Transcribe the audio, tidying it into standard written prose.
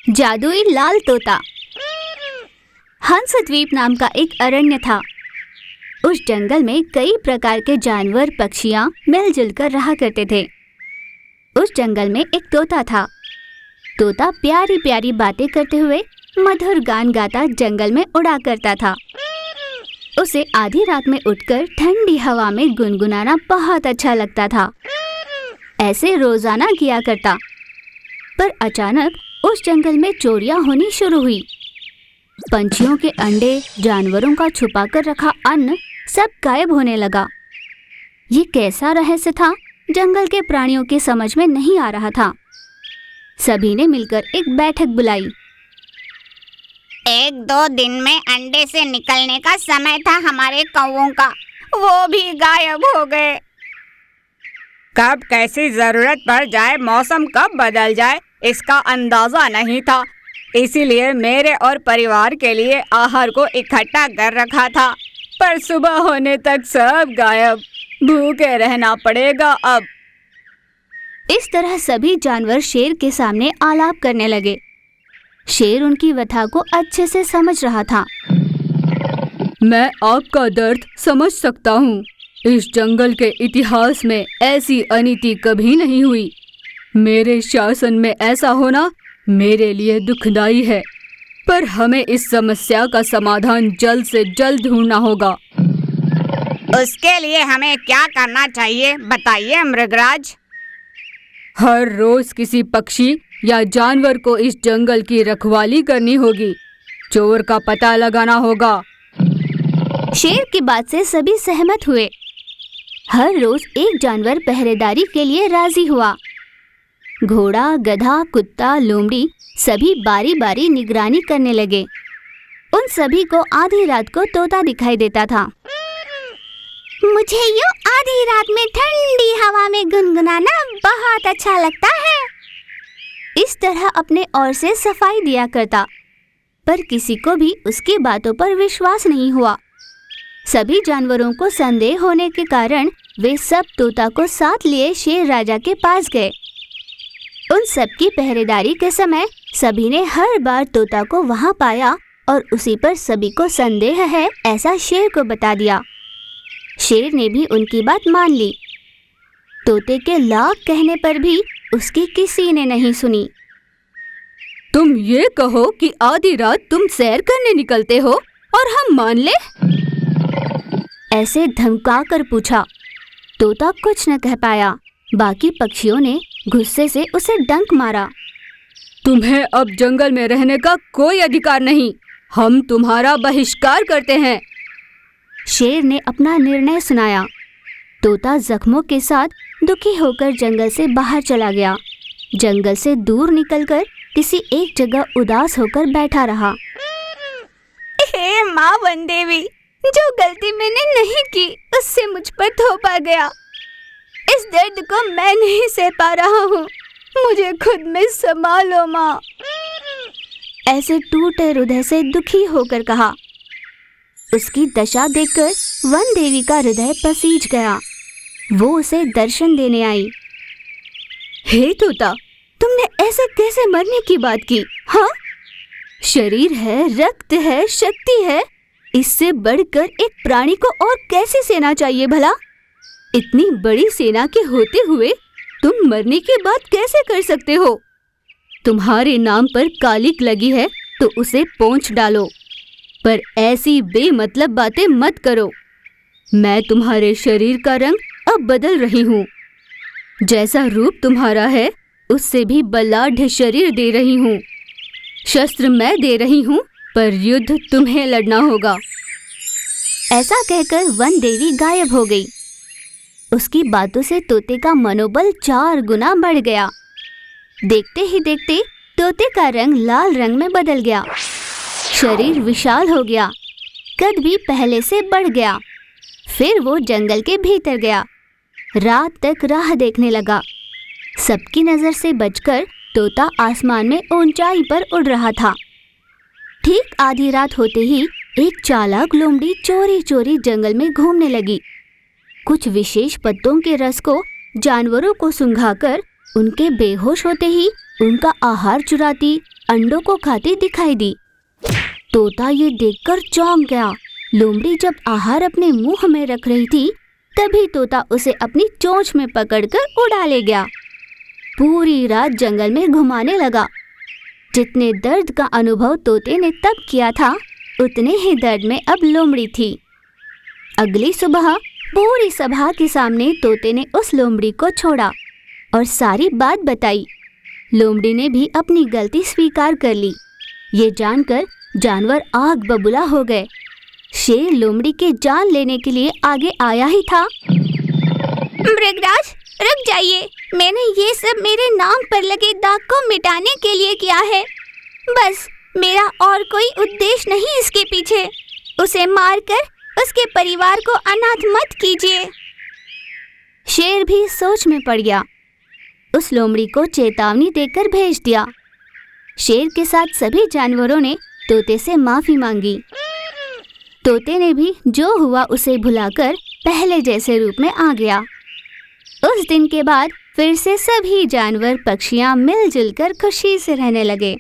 जादुई लाल तोता। हंसद्वीप नाम का एक अरण्य था। उस जंगल में कई प्रकार के जानवर पक्षियां मिलजुल कर रहा करते थे। उस जंगल में एक तोता था। तोता प्यारी प्यारी बातें करते हुए मधुर गान गाता जंगल में उड़ा करता था। उसे आधी रात में उठकर ठंडी हवा में गुनगुनाना बहुत अच्छा लगता था। ऐसे रोजाना किया करता। पर अचानक उस जंगल में चोरियां होनी शुरू हुई। पंछियों के अंडे, जानवरों का छुपा कर रखा अन्न सब गायब होने लगा। ये कैसा रहस्य था, जंगल के प्राणियों के समझ में नहीं आ रहा था। सभी ने मिलकर एक बैठक बुलाई। 1-2 दिन में अंडे से निकलने का समय था हमारे कौवों का, वो भी गायब हो गए। कब कैसी जरूरत पड़ जाए, मौसम कब बदल जाए, इसका अंदाजा नहीं था। इसीलिए मेरे और परिवार के लिए आहार को इकट्ठा कर रखा था, पर सुबह होने तक सब गायब। भूखे रहना पड़ेगा अब। इस तरह सभी जानवर शेर के सामने आलाप करने लगे। शेर उनकी व्यथा को अच्छे से समझ रहा था। मैं आपका दर्द समझ सकता हूँ। इस जंगल के इतिहास में ऐसी अनीति कभी नहीं हुई। मेरे शासन में ऐसा होना मेरे लिए दुखदाई है, पर हमें इस समस्या का समाधान जल्द से जल्द ढूंढना होगा। उसके लिए हमें क्या करना चाहिए, बताइए मृगराज। हर रोज किसी पक्षी या जानवर को इस जंगल की रखवाली करनी होगी। चोर का पता लगाना होगा। शेर की बात से सभी सहमत हुए। हर रोज एक जानवर पहरेदारी के लिए राजी हुआ। घोड़ा, गधा, कुत्ता, लोमड़ी सभी बारी बारी निगरानी करने लगे। उन सभी को आधी रात को तोता दिखाई देता था। मुझे यूं आधी रात में ठंडी हवा में गुनगुनाना बहुत अच्छा लगता है। इस तरह अपने ओर से सफाई दिया करता, पर किसी को भी उसकी बातों पर विश्वास नहीं हुआ। सभी जानवरों को संदेह होने के कारण वे सब तोता को साथ लिए शेर राजा के पास गए। उन सब की पहरेदारी के समय सभी ने हर बार तोता को वहां पाया और उसी पर सभी को संदेह है ऐसा शेर को बता दिया। शेर ने भी उनकी बात मान ली। तोते के लाख कहने पर भी उसकी किसी ने नहीं सुनी। तुम ये कहो कि आधी रात तुम सैर करने निकलते हो और हम मान ले? ऐसे धमका कर पूछा। तोता कुछ न कह पाया। बाकी पक्षियों ने गुस्से से उसे डंक मारा। तुम्हें अब जंगल में रहने का कोई अधिकार नहीं। हम तुम्हारा बहिष्कार करते हैं। शेर ने अपना निर्णय सुनाया। तोता जख्मों के साथ दुखी होकर जंगल से बाहर चला गया। जंगल से दूर निकलकर किसी एक जगह उदास होकर बैठा रहा। हे माँ वन देवी, जो गलती मैंने नहीं की उससे मुझ पर थोपा गया। इस दर्द को मैं नहीं सह पा रहा हूँ, मुझे खुद में संभालो माँ। ऐसे टूटे हृदय से दुखी होकर कहा। उसकी दशा देखकर वन देवी का हृदय पसीज गया। वो उसे दर्शन देने आई। हे तोता, तुमने ऐसे कैसे मरने की बात की? हाँ, शरीर है, रक्त है, शक्ति है, इससे बढ़कर एक प्राणी को और कैसी सेना चाहिए भला? इतनी बड़ी सेना के होते हुए तुम मरने की बात कैसे कर सकते हो? तुम्हारे नाम पर कालिक लगी है तो उसे पोंछ डालो, पर ऐसी बेमतलब बातें मत करो। मैं तुम्हारे शरीर का रंग अब बदल रही हूँ। जैसा रूप तुम्हारा है उससे भी बलाढ्य शरीर दे रही हूँ। शस्त्र मैं दे रही हूँ, पर युद्ध तुम्हें लड़ना होगा। ऐसा कहकर वन देवी गायब हो गई। उसकी बातों से तोते का मनोबल 4 गुना बढ़ गया। देखते ही देखते तोते का रंग लाल रंग में बदल गया। शरीर विशाल हो गया, कद भी पहले से बढ़ गया। फिर वो जंगल के भीतर गया। रात तक राह देखने लगा। सबकी नजर से बचकर तोता आसमान में ऊंचाई पर उड़ रहा था। ठीक आधी रात होते ही एक चालाक लोमड़ी चोरी चोरी जंगल में घूमने लगी। कुछ विशेष पत्तों के रस को जानवरों को सुंघाकर उनके बेहोश होते ही उनका आहार चुराती अंडों को खाती दिखाई दी। तोता ये देखकर चौंक गया। लोमड़ी जब आहार अपने मुंह में रख रही थी, तभी तोता उसे अपनी चोंच में पकड़कर उड़ा ले गया। पूरी रात जंगल में घुमाने लगा। जितने दर्द का अनुभव तोते ने तब किया था, उतने ही दर्द में अब लोमड़ी थी। अगली सुबह पूरी सभा के सामने तोते ने उस लोमड़ी को छोड़ा और सारी बात बताई। लोमड़ी ने भी अपनी गलती स्वीकार कर ली। ये जानकर जानवर आग बबूला हो गए। शेर लोमड़ी की जान लेने के लिए आगे आया ही था। मृगराज, रुक जाइए। मैंने ये सब मेरे नाम पर लगे दाग को मिटाने के लिए किया है। बस, मेरा और कोई उद्देश्य नहीं इसके पीछे। उसे मारकर उसके परिवार को अनाथ मत कीजिए। शेर भी सोच में पड़ गया। उस लोमड़ी को चेतावनी देकर भेज दिया। शेर के साथ सभी जानवरों ने तोते से माफी मांगी। तोते ने भी जो हुआ उसे भुलाकर पहले जैसे रूप में आ गया। उस दिन के बाद फिर से सभी जानवर पक्षियां मिलजुल कर खुशी से रहने लगे।